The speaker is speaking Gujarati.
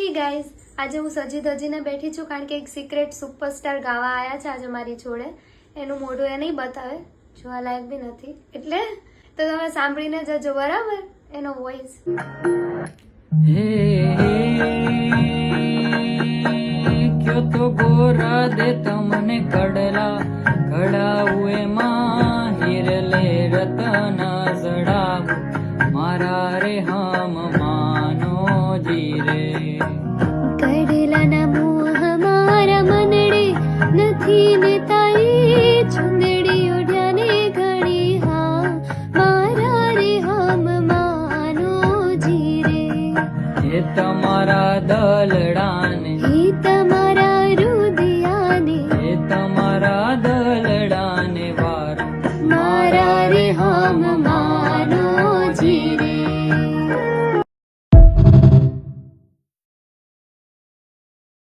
હે ગાઈઝ, આજે હું સજી ધજીને બેઠી છું કારણ કે એક સિક્રેટ સુપરસ્ટાર ગાવા આવ્યા છે આજે મારી જોડે. એનું મોઢું એ નહીં બતાવે, જોવા લાયક બી નથી, એટલે તો તમે સાંભળીને જજો બરાબર એનો વોઇસ. क्यों तो गोरा दे तमने कडला घडाऊ एમાં હિરલે રતન જડાવું મારા રે હમ માનો જીરે કડલાના મોહ મારા મનડે નથી ને તારી ચુંદડી ઓઢ્યાને ઘણી હા મારા રે હમ માનો જીરે એ તમારા દલડાને એ